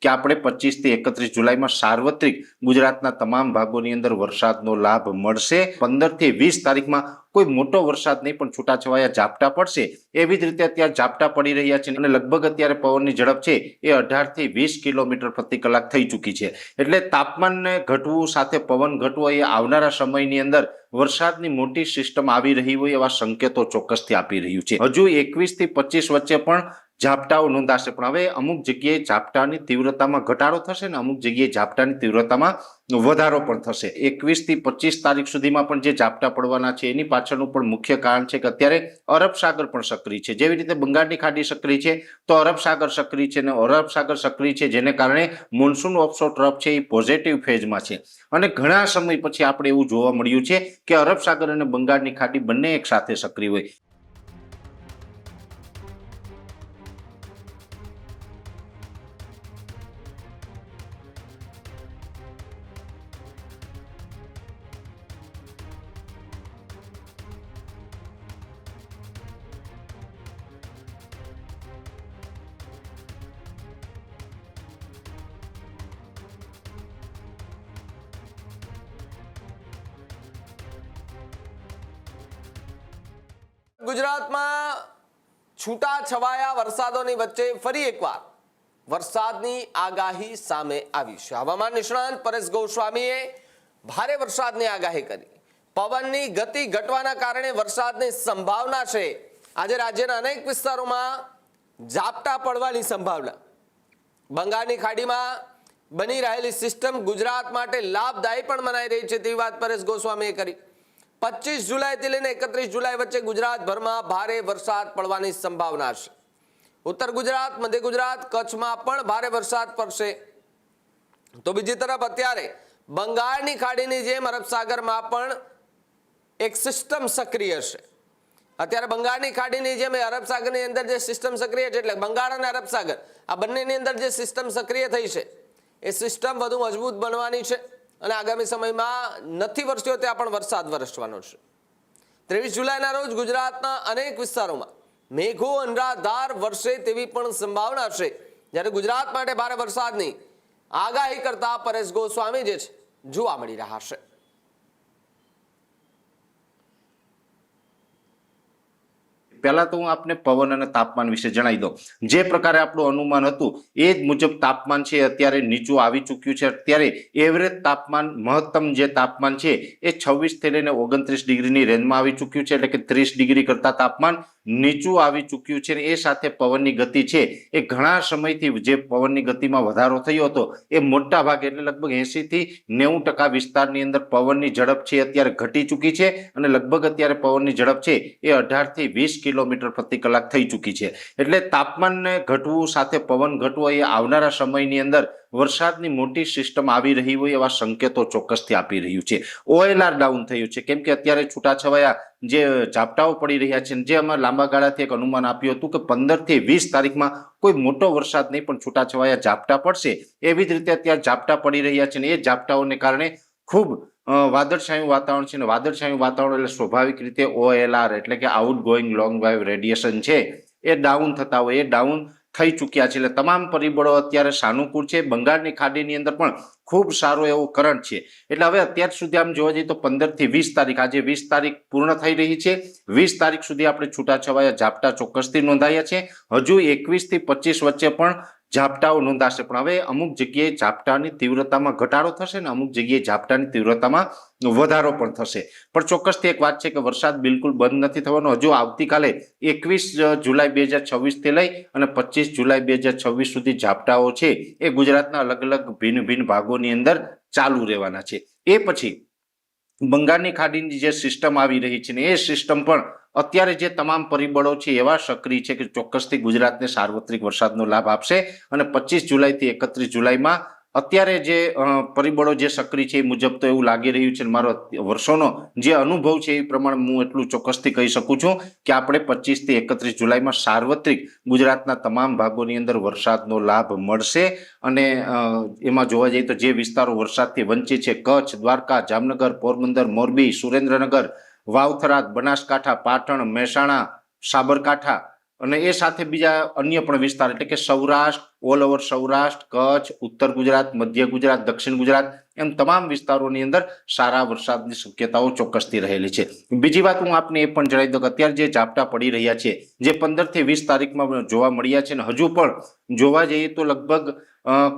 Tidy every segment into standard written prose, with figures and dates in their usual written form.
કે આપણે 25 થી 31 જુલાઈમાં સાર્વત્રિક ગુજરાતના તમામ ભાગોની અંદર વરસાદનો લાભ મળશે। 15 થી 20 તારીખમાં કોઈ મોટો વરસાદ નહીં પણ છૂટાછવાયા ઝાપટા પડશે। એવી જ રીતે અત્યારે ઝાપટા પડી રહ્યા છે અને લગભગ અત્યારે પવનની ઝડપ છે એ 18 થી 20 કિલોમીટર પ્રતિ કલાક થઈ ચૂકી છે। એટલે તાપમાનને ઘટવું સાથે પવન ઘટવો એ આવનારા સમયની અંદર વરસાદની મોટી સિસ્ટમ આવી રહી હોય એવા સંકેતો ચોક્કસથી આપી રહ્યું છે। હજુ 21 થી 25 વચ્ચે પણ ઝાપટાઓ નોંધાશે, પણ હવે અમુક જગ્યાએ ઝાપટાની તીવ્રતામાં ઘટાડો થશે ને અમુક જગ્યાએ ઝાપટાની તીવ્રતામાં વધારો પણ થશે। 21 થી 25 તારીખ સુધીમાં પણ જે ઝાપટા પડવાના છે એની પાછળનું પણ મુખ્ય કારણ છે કે અત્યારે અરબ સાગર પણ સક્રિય છે। જેવી રીતે બંગાળની ખાડી સક્રિય છે તો અરબ સાગર સક્રિય છે, અને અરબ સાગર સક્રિય છે જેને કારણે મોન્સૂન ઓફશોર ટ્રફ છે એ પોઝિટિવ ફેઝમાં છે। અને ઘણા સમય પછી આપણે એવું જોવા મળ્યું છે કે અરબ સાગર અને બંગાળની ખાડી બંને એક સાથે સક્રિય હોય। ગુજરાતમાં છૂટા છવાયા વરસાદોની વચ્ચે ફરી એકવાર વરસાદની આગાહી સામે આવી છે। હવામાન નિષ્ણાંત પરેશ ગોસ્વામીએ ભારે વરસાદની આગાહી કરી। પવનની ગતિ ઘટવાના કારણે વરસાદની સંભાવના છે। આજે રાજ્યના અનેક વિસ્તારોમાં ઝાપટા પડવાની સંભાવના। બંગાળની ખાડીમાં બની રહેલી સિસ્ટમ ગુજરાત માટે લાભદાયી પણ મનાઈ રહી છે તેવી વાત પરેશ ગોસ્વામીએ કરી। 25 જુલાઈથી લઈને 31 જુલાઈ વચ્ચે ગુજરાતભરમાં ભારે વરસાદ પડવાની સંભાવના છે। ઉત્તર ગુજરાત, મધ્ય ગુજરાત, કચ્છમાં પણ ભારે વરસાદ પડશે। તો બીજી તરફ અત્યારે બંગાળની ખાડીની જેમ અરબ સાગરમાં પણ એક સિસ્ટમ સક્રિય છે। અત્યારે બંગાળની ખાડીની જેમ અરબ સાગરની અંદર જે સિસ્ટમ સક્રિય છે, એટલે બંગાળ અને અરબ સાગર આ બંનેની અંદર જે સિસ્ટમ સક્રિય થઈ છે એ સિસ્ટમ વધુ મજબૂત બનવાની છે અને આગામી સમયમાં નથી વરસ્યો ત્યાં પણ વરસાદ વરસવાનો છે। 23 જુલાઈના રોજ ગુજરાતના અનેક વિસ્તારોમાં મેઘો અનરાધાર વરસે તેવી પણ સંભાવના છે। જ્યારે ગુજરાત માટે ભારે વરસાદની આગાહી કરતા પરેશ ગોસ્વામી જે છે જોવા મળી રહ્યા છે। પહેલા તો હું આપને પવન અને તાપમાન વિશે જણાવી દઉં। જે પ્રકારે આપણું અનુમાન હતું એ જ મુજબ તાપમાન છે અત્યારે નીચું આવી ચૂક્યું છે। અત્યારે એવરેજ તાપમાન, મહત્તમ જે તાપમાન છે એ 26 થી લઈને 29 ડિગ્રીની રેન્જમાં આવી ચૂક્યું છે, એટલે કે 30 ડિગ્રી કરતા તાપમાન નીચું આવી ચૂક્યું છે। એ સાથે પવનની ગતિ છે એ ઘણા સમયથી જે પવનની ગતિમાં વધારો થયો હતો એ મોટા ભાગે એટલે લગભગ 80 થી 90% વિસ્તારની અંદર પવનની ઝડપ છે અત્યારે ઘટી ચૂકી છે અને લગભગ અત્યારે પવનની ઝડપ છે એ 18 થી 20 કિલોમીટર પ્રતિ કલાક થઈ ચૂકી છે। એટલે તાપમાનને ઘટવું સાથે પવન ઘટવો એ આવનારા સમયની અંદર વરસાદની મોટી સિસ્ટમ આવી રહી હોય એવા સંકેતો ચોક્કસથી આપી રહ્યું છે। OLR ડાઉન થયું છે કેમ કે અત્યારે છૂટાછવાયા જે ઝાપટાઓ પડી રહ્યા છે, જે અમે લાંબા ગાળાથી એક અનુમાન આપ્યું હતું કે 15 થી 20 તારીખમાં કોઈ મોટો વરસાદ નહીં પણ છૂટાછવાયા ઝાપટા પડશે। એવી જ રીતે અત્યારે ઝાપટા પડી રહ્યા છે અને એ ઝાપટાઓને કારણે ખૂબ વાદળછાયું વાતાવરણ છે, અને વાદળછાયું વાતાવરણ એટલે સ્વાભાવિક રીતે OLR એટલે કે out going long wave radiation છે એ ડાઉન થતા હોય, એ ડાઉન થઈ ચૂક્યા છે। એટલે તમામ પરિબળો અત્યારે સાનુકૂળ છે। બંગાળની ખાડીની અંદર પણ ખૂબ સારો એવો કરંટ છે। એટલે હવે અત્યાર સુધી આમ જોવા જઈએ તો 15 થી 20 તારીખ, આજે 20 તારીખ પૂર્ણ થઈ રહી છે, 20 તારીખ સુધી આપણે છૂટાછવાયા ઝાપટા ચોક્કસથી નોંધાયા છે। હજુ 21 થી 25 વચ્ચે પણ ઝાપટાઓ નોંધાશે, પણ હવે અમુક જગ્યાએ ઝાપટાની તીવ્રતામાં ઘટાડો થશે ને અમુક જગ્યાએ ઝાપટાની તીવ્રતામાં વધારો પણ થશે। પણ ચોક્કસથી એક વાત છે કે વરસાદ બિલકુલ બંધ નથી થવાનો। હજુ આવતીકાલે 21 જુલાઈ 2026 થી લઈ અને 25 જુલાઈ 2026 સુધી ઝાપટાઓ છે એ ગુજરાતના અલગ અલગ ભિન્ન ભાગોની અંદર ચાલુ રહેવાના છે। એ પછી બંગાળની ખાડીની જે સિસ્ટમ આવી રહી છે ને એ સિસ્ટમ પણ અત્યારે જે તમામ પરિબળો છે એવા સક્રિય છે કે ચોક્કસથી ગુજરાતને સાર્વત્રિક વરસાદનો લાભ આપશે। અને 25 જુલાઈથી 31 જુલાઈમાં અત્યારે જે પરિબળો જે સક્રિય છે એ મુજબ તો એવું લાગી રહ્યું છે, મારો વર્ષોનો જે અનુભવ છે એ પ્રમાણે હું એટલું ચોક્કસથી કહી શકું છું કે આપણે 25 થી 31 જુલાઈમાં સાર્વત્રિક ગુજરાતના તમામ ભાગોની અંદર વરસાદનો લાભ મળશે। અને એમાં જોવા જઈએ તો જે વિસ્તારો વરસાદથી વંચિત છે, કચ્છ, દ્વારકા, જામનગર, પોરબંદર, મોરબી, સુરેન્દ્રનગર, વાવથરા, બનાસકાંઠા, પાટણ, મહેસાણા, સાબરકાંઠા અને એ સાથે બીજા અન્ય પણ વિસ્તાર એટલે કે સૌરાષ્ટ્ર, ઓલ ઓવર સૌરાષ્ટ્ર, કચ્છ, ઉત્તર ગુજરાત, મધ્ય ગુજરાત, દક્ષિણ ગુજરાત એમ તમામ વિસ્તારોની અંદર સારા વરસાદની શક્યતાઓ ચોક્કસથી રહેલી છે. બીજી વાત હું આપને એ પણ જણાવી દઉં કે અત્યારે જે ઝાપટા પડી રહ્યા છે, જે 15 થી 20 તારીખમાં જોવા મળ્યા છે, અને હજુ પણ જોવા જઈએ તો લગભગ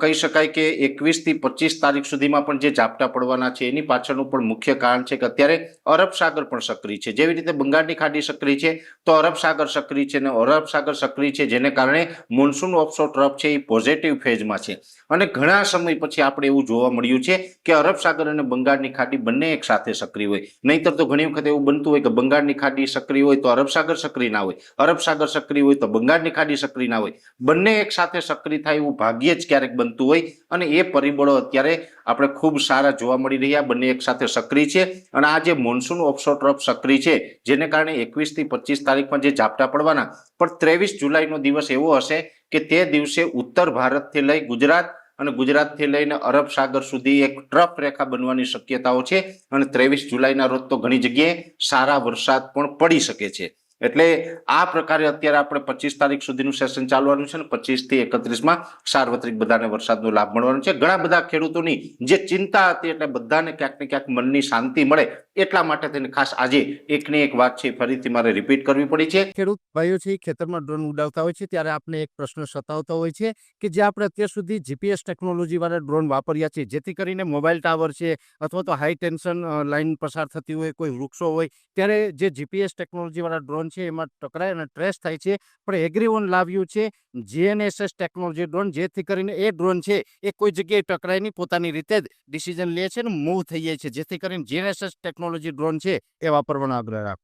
કહી શકાય કે 21 થી 25 તારીખ સુધીમાં પણ જે ઝાપટા પડવાના છે એની પાછળનું પણ મુખ્ય કારણ છે કે અત્યારે અરબ સાગર પણ સક્રિય છે. જેવી રીતે બંગાળની ખાડી સક્રિય છે તો અરબ સાગર સક્રિય છે, અને અરબ સાગર સક્રિય છે જેને કારણે મોન્સૂન ઓફશોર ટ્રફ છે એ પોઝિટિવ ફેઝમાં છે. અને ઘણા સમય પછી આપણે એવું જોવા મળ્યું છે કે અરબ સાગર અને બંગાળની ખાડી બંને એક સાથે સક્રિય હોય. નહીતર તો ઘણી વખત એવું બનતું હોય કે બંગાળની ખાડી સક્રિય હોય તો અરબ સાગર સક્રિય ના હોય, અરબ સાગર સક્રિય હોય તો બંગાળની ખાડી સક્રિય ના હોય. બંને એક સાથે સક્રિય થાય એવું ભાગ્યે જ ક્યારેક બનતું હોય, અને એ પરિબળો અત્યારે આપણે ખૂબ સારા જોવા મળી રહ્યા. બંને એક સાથે સક્રિય છે, અને આ જે મોન્સૂન ઓફશોર ટ્રફ સક્રિય છે જેને કારણે 21 થી 25 તારીખમાં જે ઝાપટા પડવાના, પણ 23 જુલાઈનો દિવસ એવો હશે કે તે દિવસે ઉત્તર ભારતથી લઈ ગુજરાત અને ગુજરાતથી લઈને અરબ સાગર સુધી એક ટ્રફ રેખા બનવાની શક્યતાઓ છે, અને 23 જુલાઈના રોજ તો ઘણી જગ્યાએ સારા વરસાદ પણ પડી શકે છે. એટલે આ પ્રકારે અત્યારે આપણે 25 તારીખ સુધીનું સેશન ચાલવાનું છે, ને 25 થી 31માં સાર્વત્રિક બધાને વરસાદનો લાભ મળવાનો છે. ઘણા બધા ખેડૂતોની જે ચિંતા હતી એટલે બધાને ક્યાંક ને ક્યાંક મનની શાંતિ મળે એટલા માટે થઈને ખાસ આજે એકની એક વાત છે ફરીથી મારે રિપીટ કરવી પડી છે. ખેડૂત ભાઈઓ છે એ ખેતરમાં ડ્રોન ઉડાવતા હોય છે ત્યારે આપને એક પ્રશ્ન સતાવતો હોય છે કે જે આપણે અત્યાર સુધી જીપીએસ ટેકનોલોજી વાળા ડ્રોન વાપર્યા છે, જેથી કરીને મોબાઈલ ટાવર છે અથવા તો હાઈ ટેન્શન લાઈન પસાર થતી હોય, કોઈ વૃક્ષો હોય, ત્યારે જે જીપીએસ ટેકનોલોજી વાળા ડ્રોન છે એમાં ટકરાય અને ટ્રેસ થાય છે. પણ એગ્રીવન લાવ્યું છે જીએનએસએસ ટેકનોલોજી ડ્રોન, જેથી કરીને એ ડ્રોન છે એ કોઈ જગ્યાએ ટકરાય નહીં, પોતાની રીતે જ ડિસિઝન લે છે અને મૂવ થઈ જાય છે. જેથી કરીને જીએનએસએસ ટેકનોલોજી ડ્રોન છે એ વાપરવાનો આગ્રહ રાખો.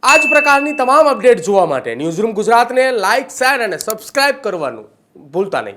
આ જ પ્રકારની તમામ અપડેટ જોવા માટે ન્યૂઝરૂમ ગુજરાતને લાઇક, શેર અને સબસ્ક્રાઇબ કરવાનું ભૂલતા નહીં.